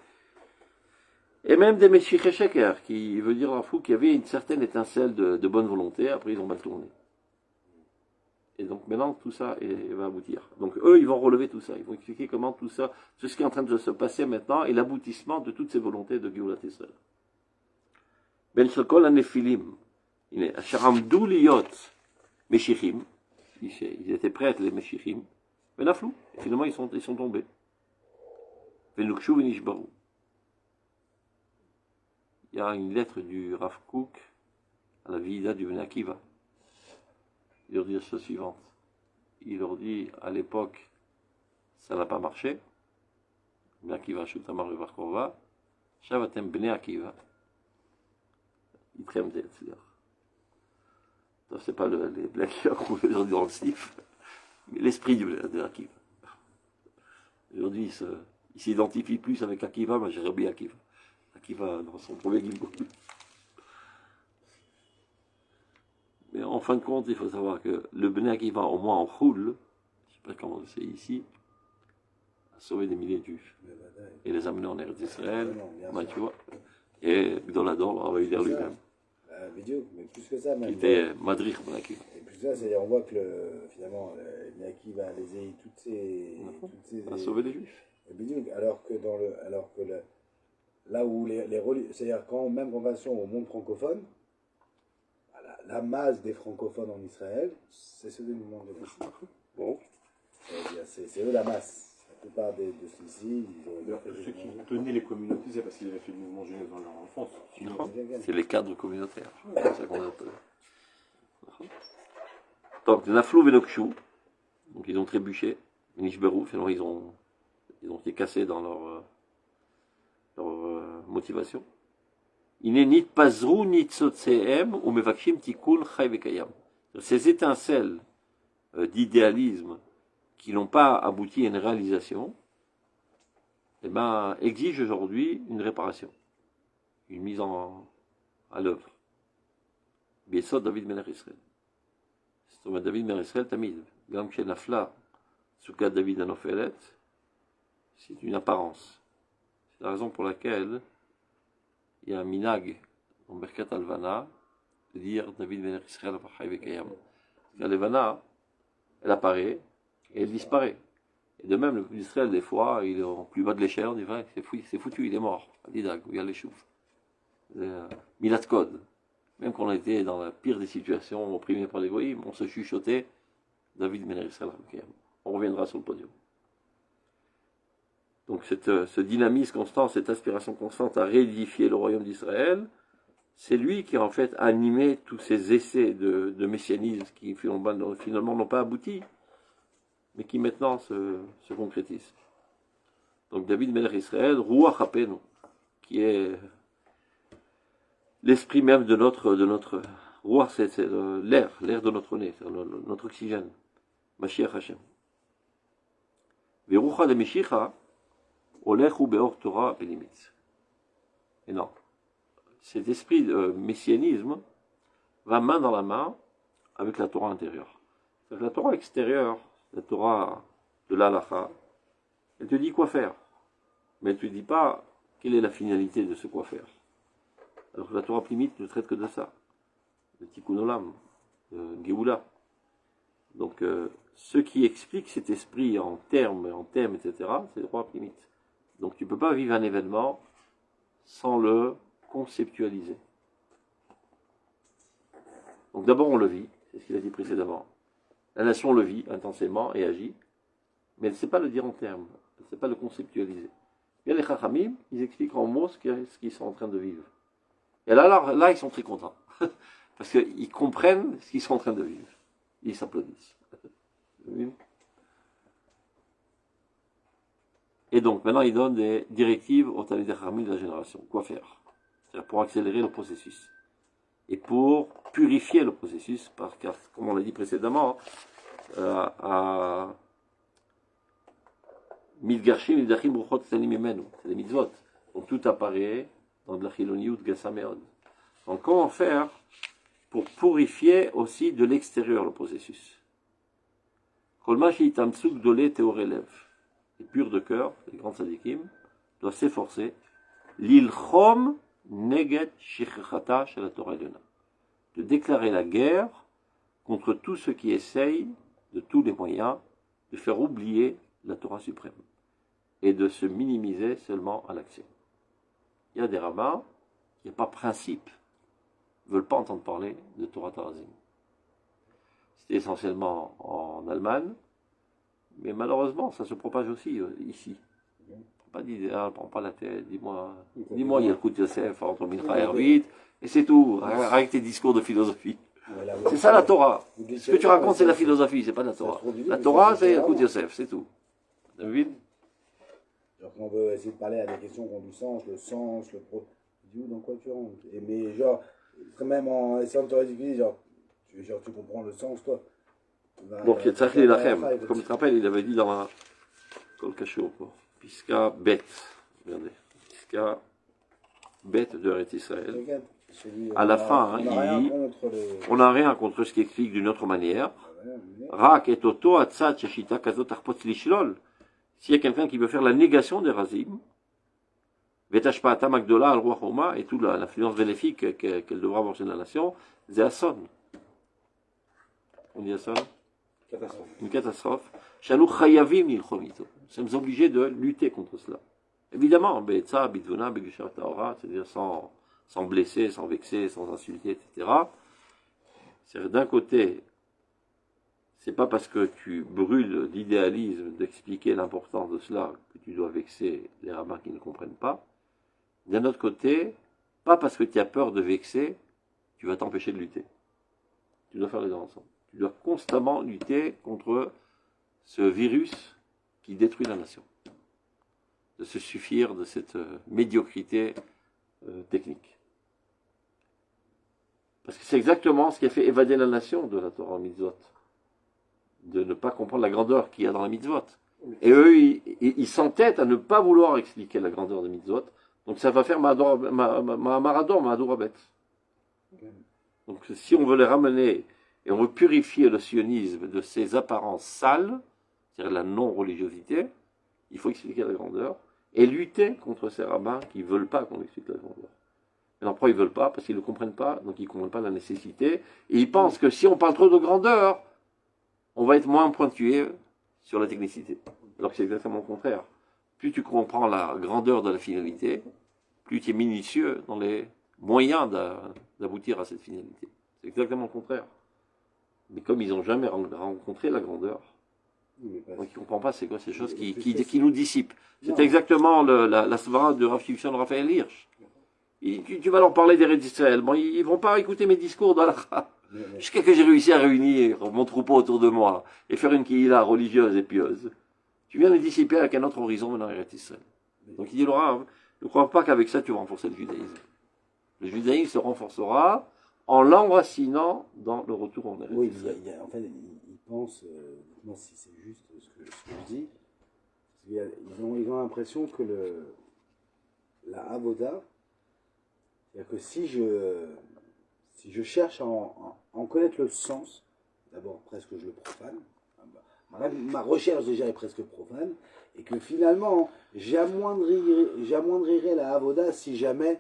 et même des Meshiché Sheker, qui veut dire en fou qu'il y avait une certaine étincelle de bonne volonté, après ils ont mal tourné. Et donc maintenant tout ça va aboutir. Donc eux ils vont relever tout ça, ils vont expliquer comment tout ça, ce qui est en train de se passer maintenant est l'aboutissement de toutes ces volontés de Géoulat Israël. Ben Shekol Anefilim, il est Asharamdou Liyot Meshichim, ils étaient prêts à être les Meshichim, mais la flou, et finalement ils sont tombés. Venukshu Venishbaru. Il y a une lettre du Rav Kook à la Vida du Ben Akiva. Il leur dit la chose suivante. Il leur dit, à l'époque, ça n'a pas marché. Ben Akiva, Shutamar le Bar Korva. Shavatem Bnei Akiva. Il tremble d'être, c'est-à-dire. C'est pas les Bnei Akiva qu'on veut dire dans le sif, mais l'esprit du Bnei Akiva. Aujourd'hui, il s'identifie plus avec Akiva, mais j'ai Rabbi Akiva. Akiva dans son premier Gilboul. Mais en fin de compte, il faut savoir que le Bnei Akiva, au moins en Choul, je ne sais pas comment c'est ici, a sauvé des milliers de juifs. Et les amené en Eretz d'Israël, tu vois. Et Gdolador, on va lui dire lui-même. Mais plus que ça, même. Qui était Madrich Bnei Akiva. plus ça, c'est-à-dire on voit que finalement, Miyaki va léser toutes ces... À sauver les Juifs. Alors que, là où c'est-à-dire quand même en relation au monde francophone, la masse des francophones en Israël, c'est ceux du mouvement de l'Est. Bon. C'est eux la masse. La plupart de ceux-ci, ils ont... D'ailleurs, ceux qui tenaient les communautés, c'est parce qu'ils avaient fait le mouvement juif dans leur enfance. Sinon, C'est les cadres communautaires. C'est ça qu'on appelle. Donc, Naflou Venokshu, donc ils ont trébuché, Nishberou, finalement ils ont été cassés dans leur motivation. Inenit Pazrou Nitzotseem ou Mevakshim Tikun Chai Vekayam. Ces étincelles d'idéalisme qui n'ont pas abouti à une réalisation, eh ben, exigent aujourd'hui une réparation, une mise à l'œuvre. Biesod David Melech Israël. זאת אומרת, דוד מלך ישראל תמיד, גם כשנפלה סוכת דוד הנופלת, c'est une apparence. C'est la raison pour laquelle il y a un minag dans Berkat Alvana de dire David Melech Israël Vachai Vekayam. La Levana, elle apparaît et elle disparaît. Et de même, le peuple d'Israël, des fois, il est en plus bas de l'échelle, on dit c'est foutu, il est mort. Didag, il y a les choufs. Milat Kod. Même quand on était dans la pire des situations, opprimés par les goïms, on se chuchotait David Melech Israël. On reviendra sur le podium. Donc ce dynamisme constant, cette aspiration constante à réédifier le royaume d'Israël, c'est lui qui a en fait animé tous ces essais de messianisme qui finalement n'ont pas abouti, mais qui maintenant se concrétisent. Donc David Melech Israël, Ruach Apenu, qui est l'esprit même de notre roi, c'est l'air de notre nez, c'est notre oxygène. Mashiach Hashem. Verucha de Meshicha, Olechu Beor Torah Belimitz. Et non, cet esprit de messianisme va main dans la main avec la Torah intérieure. C'est-à-dire que la Torah extérieure, la Torah de l'Halacha, elle te dit quoi faire, mais elle ne te dit pas quelle est la finalité de ce quoi faire. Alors que la Torah primite ne traite que de ça, de Tikkun Olam, de Géoula. Donc, ce qui explique cet esprit en termes, etc., c'est le Torah primite. Donc, tu ne peux pas vivre un événement sans le conceptualiser. Donc, d'abord, on le vit, c'est ce qu'il a dit précédemment. La nation le vit intensément et agit, mais elle ne sait pas le dire en termes, elle ne sait pas le conceptualiser. Bien, les Chachamim, ils expliquent en mots ce qu'ils sont en train de vivre. Et là, ils sont très contents. Parce qu'ils comprennent ce qu'ils sont en train de vivre. Ils s'applaudissent. Et donc, maintenant, ils donnent des directives aux Talmidei Chachamim de la génération. Quoi faire? C'est-à-dire pour accélérer le processus. Et pour purifier le processus, parce que, comme on l'a dit précédemment, à Midgarshim, Midachim, Ruchot, Tzanim, Imenu. C'est des mitzvot. Donc tout apparaît dans de la chiloniout Gassaméod. Donc comment faire pour purifier aussi de l'extérieur le processus? Kolmashi Tamtsuk Dole Teorelev. Les purs de cœur, les grands tzadikim, doivent s'efforcer. L'ilchom Neget Shichachata Shel Torah Elena. De déclarer la guerre contre tous ceux qui essayent, de tous les moyens, de faire oublier la Torah suprême et de se minimiser seulement à l'action. Il y a des rabbins qui n'ont pas principe, ne veulent pas entendre parler de Torah Tarazim. C'était essentiellement en Allemagne, mais malheureusement, ça se propage aussi ici. Pas d'idéal, prends pas la tête, dis-moi, il y a le coup de Yosef entre Mincha et Arvit, et c'est tout, avec tes discours de philosophie. C'est ça la Torah. Ce que tu racontes, c'est la philosophie, c'est pas la Torah. La Torah, c'est le coup de Yosef, c'est tout. David? Genre, quand on veut essayer de parler à des questions qui ont du sens, le pro. Dis où, dans quoi tu rentres? Mais genre, même en essayant de te réduire, genre, tu comprends le sens, toi. Donc, il y a Tzachli Lachem. Comme tu te rappelles, il avait dit dans la Kol Kashur, Piska Bet. Regardez. Piska Bet de Eretz Israël. À la fin, on n'a rien contre ce qui explique d'une autre manière. Rak et Toto, Atzat, Shashita, Kazot, Arpot, Lishlol. S'il y a quelqu'un qui veut faire la négation des Razim, Vetashpa'ata Magdola, Al-Roi Homa, et toute l'influence bénéfique qu'elle devra avoir sur la nation, c'est Asson. On dit à ça? Catastrophe. Une catastrophe. Shanou chayavim nilchom ito. Nous sommes obligés de lutter contre cela. Évidemment, be'etza, bitvuna, be'gesher ta'ora, c'est-à-dire sans blesser, sans vexer, sans insulter, etc. C'est d'un côté, c'est pas parce que tu brûles d'idéalisme d'expliquer l'importance de cela que tu dois vexer les rabbins qui ne comprennent pas. D'un autre côté, pas parce que tu as peur de vexer, tu vas t'empêcher de lutter. Tu dois faire les deux ensemble. Tu dois constamment lutter contre ce virus qui détruit la nation. De se suffire de cette médiocrité technique. Parce que c'est exactement ce qui a fait évader la nation de la Torah mitzvot. De ne pas comprendre la grandeur qu'il y a dans la mitzvot. Et eux, ils s'entêtent à ne pas vouloir expliquer la grandeur des mitzvot. Donc ça va faire Marador, Mahadurabet. Donc si on veut les ramener et on veut purifier le sionisme de ses apparences sales, c'est-à-dire la non-religiosité, il faut expliquer la grandeur et lutter contre ces rabbins qui ne veulent pas qu'on explique la grandeur. Alors pourquoi ils ne veulent pas? Parce qu'ils ne comprennent pas, donc ils ne comprennent pas la nécessité. Et ils pensent que si on parle trop de grandeur, on va être moins pointué sur la technicité. Alors que c'est exactement le contraire. Plus tu comprends la grandeur de la finalité, plus tu es minutieux dans les moyens d'aboutir à cette finalité. C'est exactement le contraire. Mais comme ils n'ont jamais rencontré la grandeur, donc ils ne comprennent pas c'est quoi ces choses qui nous dissipent. C'est exactement la svara de Rav Shimshon Raphaël Hirsch. Tu vas leur parler des Eretz Israël. Bon, ils ne vont pas écouter mes discours d'Halakha. Jusqu'à que j'ai réussi à réunir mon troupeau autour de moi et faire une kihila religieuse et pieuse. Tu viens les dissiper avec un autre horizon maintenant Eretz Israël. Donc il dit le Rav, ne crois pas qu'avec ça tu vas renforcer le judaïsme. Le judaïsme se renforcera en l'enracinant dans le retour en Eretz Israël. Oui, en fait, ils pensent, dites-moi si c'est juste ce que je dis, ils ont l'impression que la avoda, c'est-à-dire que si je cherche à en connaître le sens, d'abord presque je le profane, ma recherche déjà est presque profane, et que finalement j'amoindrirai la avoda si jamais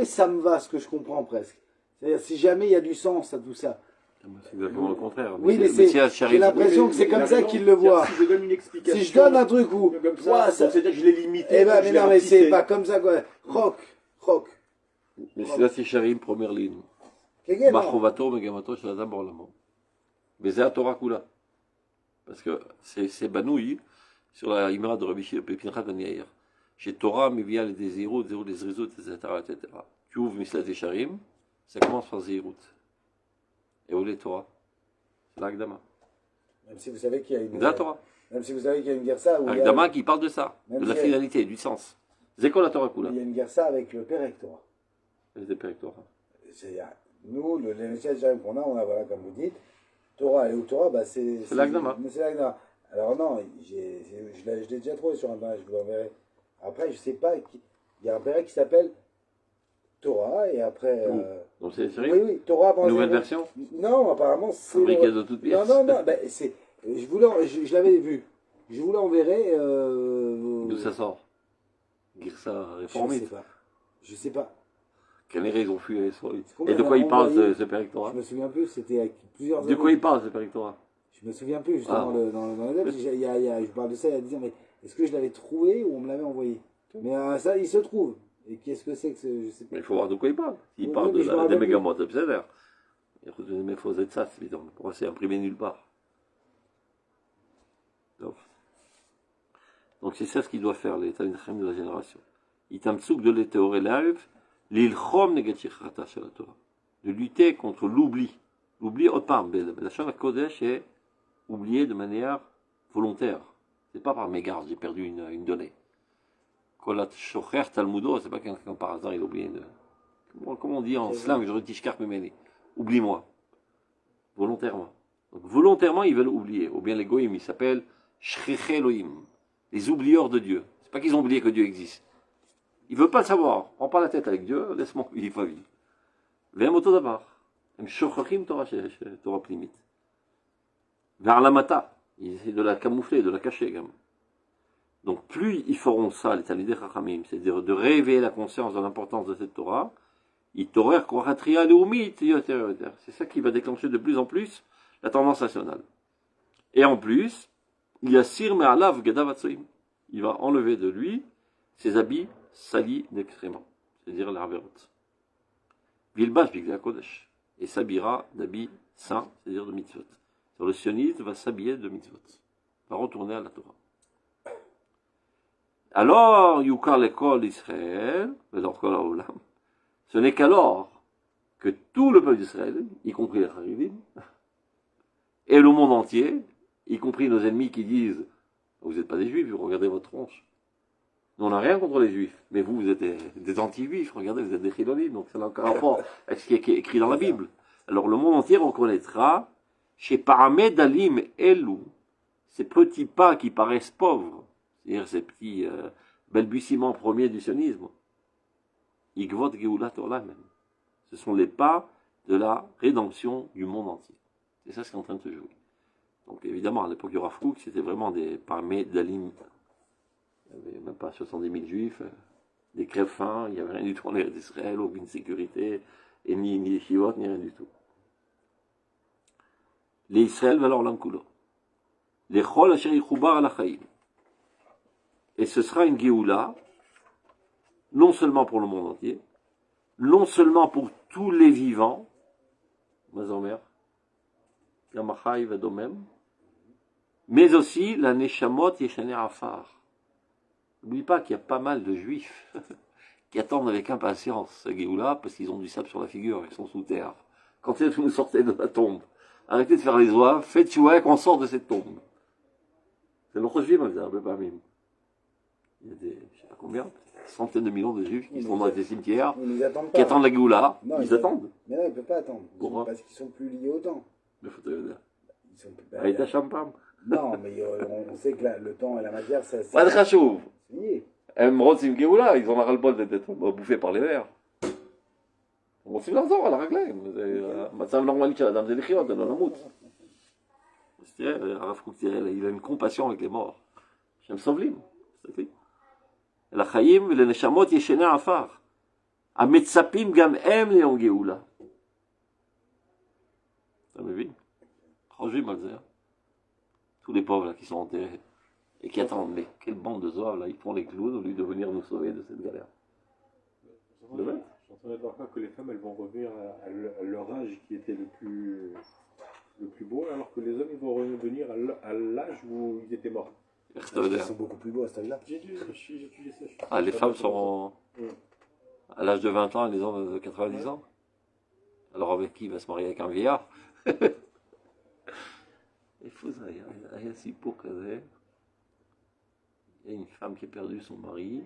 ça me va, ce que je comprends presque. C'est-à-dire si jamais il y a du sens à tout ça. C'est exactement le contraire. Oui, mais j'ai l'impression que c'est comme ça qu'ils le voient. Si je donne une explication, si je donne un truc où, comme ça, c'est-à-dire que je l'ai limité. Eh ben, mais non, mais c'est pas comme ça, quoi. Rock. Mais c'est la Tisharim, première ligne. Machovato, Megamato, Shaladam, Borlamo. Mais c'est la Torah Kula. Parce que c'est Banoui sur la Imra de Rabbi Pinchas Ben Yair. Chez Torah, mais via les Zérout, les Zrizot, etc. Tu ouvres Misla Tisharim, ça commence par Zérout. Et où les Torah? C'est l'Agdama. Même si vous savez qu'il y a une. La Torah. Même si vous savez qu'il y a une guerre où Agdama qui parle de ça, de la finalité, du sens. C'est quoi la Torah Kula? Il y a une guerre avec le Pérec Torah. Les Pérec Torah. Nous, les messages qu'on a, voilà, comme vous dites, Torah et Torah, bah c'est l'Agdama. C'est l'Agdama. Alors non, je l'ai déjà trouvé sur Internet, je vous l'enverrai. Après, je sais pas, il y a un Pérec qui s'appelle Torah, et après... Donc c'est sérieux? Oui, Torah... Nouvelle version? Non, apparemment c'est... Fabriquée de toutes pièces. Non, ben, je l'avais vu. Je vous l'enverrai... D'où ça sort? Girsa réformée. Je sais pas. Quelle ils ont fui et de quoi il parle ce Périctora? Je me souviens plus, c'était avec plusieurs années. De quoi il parle ce Périctora? Je me souviens plus, justement, dans le je parle de ça il y a 10 ans, mais est-ce que je l'avais trouvé ou on me l'avait envoyé? Mais ça, il se trouve. Et qu'est-ce que c'est que je sais pas. Mais il faut voir de quoi il parle. Il parle des mégamotes obsédères. Il faut donner mes faux ça, évidemment. Pourquoi c'est imprimé nulle part? Donc c'est ça ce qu'il doit faire, l'état de la génération. Itamtsuk de l'éthéoré live, l'ilchom negatichata chez la Torah. De lutter contre l'oubli. L'oubli, la Shana Kodesh est oublié de manière volontaire. C'est pas par mégarde, j'ai perdu une donnée. Kolat shocher talmudo, c'est pas quelqu'un par hasard, il a oublié comment on dit en slang, je retishkar memeni. Oublie-moi. Volontairement. Donc volontairement, ils veulent oublier. Ou bien les goïms, ils s'appellent shriche Elohim. Les oublieurs de Dieu. C'est pas qu'ils ont oublié que Dieu existe. Ils veulent pas le savoir. Prends pas la tête avec Dieu, laisse-moi vivre ma vie. Vem auto d'abord. Em shochachim Torah plimit. Vers la mata. Ils essaient de la camoufler, de la cacher, quand même. Donc plus ils feront ça, les Talmidei Chachamim, c'est-à-dire de réveiller la conscience de l'importance de cette Torah, C'est ça qui va déclencher de plus en plus la tendance nationale. Et en plus, il y a Sir Me'alav Gadavatsoim. Il va enlever de lui ses habits salis d'excréments, c'est-à-dire l'Averot. Vilbash Bigdei Kodesh. Et s'habillera d'habits saints, c'est-à-dire de mitzvot. Sur le sioniste va s'habiller de mitzvot. Va retourner à la Torah. Alors, Yukar l'école Israël, ce n'est qu'alors que tout le peuple d'Israël, y compris les Harivim, et le monde entier, y compris nos ennemis qui disent vous n'êtes pas des juifs, vous regardez votre tronche. Nous, on n'a rien contre les juifs, mais vous, vous êtes des anti-juifs, regardez, vous êtes des chilonim, donc ça n'a aucun rapport avec ce qui est écrit dans la Bible. Alors le monde entier reconnaîtra, chez Paramed Alim Elou, ces petits pas qui paraissent pauvres, c'est-à-dire ces petits balbutiements premiers du sionisme, Igvot Geulat Olam, ce sont les pas de la rédemption du monde entier. C'est ça ce qui est en train de se jouer. Donc évidemment, à l'époque du Rav Kook, c'était vraiment des Paramed Alim. Il n'y avait même pas 70 000 juifs, des crèves-fins, il n'y avait rien du tout en Eretz d'Israël, aucune sécurité, et ni yeshivot, ni rien du tout. Les Israël va leur l'amkulo. Les chol asher yichubar al hachaim. Et ce sera une Géoula, non seulement pour le monde entier, non seulement pour tous les vivants, Mazomer, Gamachai Vadomem, mais aussi la Neshamot Yeshaner Afar. N'oublie pas qu'il y a pas mal de juifs qui attendent avec impatience ce Géoula parce qu'ils ont du sable sur la figure, ils sont sous terre. Quand est-ce que vous sortez de la tombe? Arrêtez de faire les oies, faites chouette qu'on sort de cette tombe. C'est notre juif, il y a des, je sais pas combien, centaines de millions de juifs qui sont dans des cimetières, qui attendent la Géoula, ils attendent. Mais non, ils ne peuvent pas attendre. Pourquoi? Parce qu'ils sont plus liés au temps. Le fauteuil. Ils sont plus... Aïta Champam. Non, mais on sait que le temps et la matière, ça... Pas de chachouv. C'est lié. Emerald Sim Géoula, ils ont la ras-le-bol d'être bouffés par les vers. On va suivre leur à la règle. Matzav normal chez la dame Zélichiot, de l'Olamut. Il a une compassion avec les morts. Shem Sovlim. C'est écrit. La Chaim, le Neshamot Yeshena Afar. Ametzapim gam em leon Géoula. Ça me vit. Chojim Alzer. Tous les pauvres là qui sont enterrés et qui attendent. Mais quelle bande de zouaves là, ils font les clous au lieu de venir nous sauver de cette galère. Je suis en train de voir que les femmes elles vont revenir à leur âge qui était le plus beau, alors que les hommes ils vont revenir à l'âge où ils étaient morts. Ils sont beaucoup plus beaux à cet âge-là. J'ai étudié ça. Ah, les femmes sont à l'âge de 20 ans et les hommes de 90 ans. Alors avec qui il va se marier avec un vieillard? Il faut ça, il y a si pour que il y a une femme qui a perdu son mari.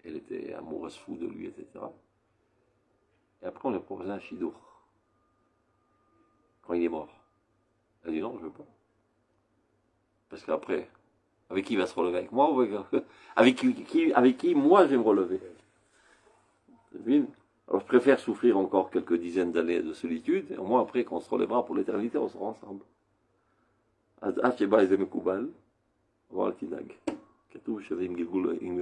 Elle était amoureuse fou de lui, etc. Et après, on lui a proposé un chidour. Quand il est mort. Elle a dit non, je veux pas. Parce qu'après, avec qui il va se relever? Avec moi ou avec qui moi je vais me relever? Alors je préfère souffrir encore quelques dizaines d'années de solitude, et au moins après, quand on se relèvera pour l'éternité, on sera ensemble. Voir le tidag. כתוב שעם גלגול, עם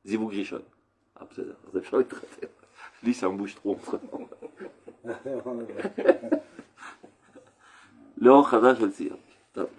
זיווג ראשון. בסדר, אז אפשר להתחתן. לי שם בוש טרומפ. לאור חדש של ציון. טוב,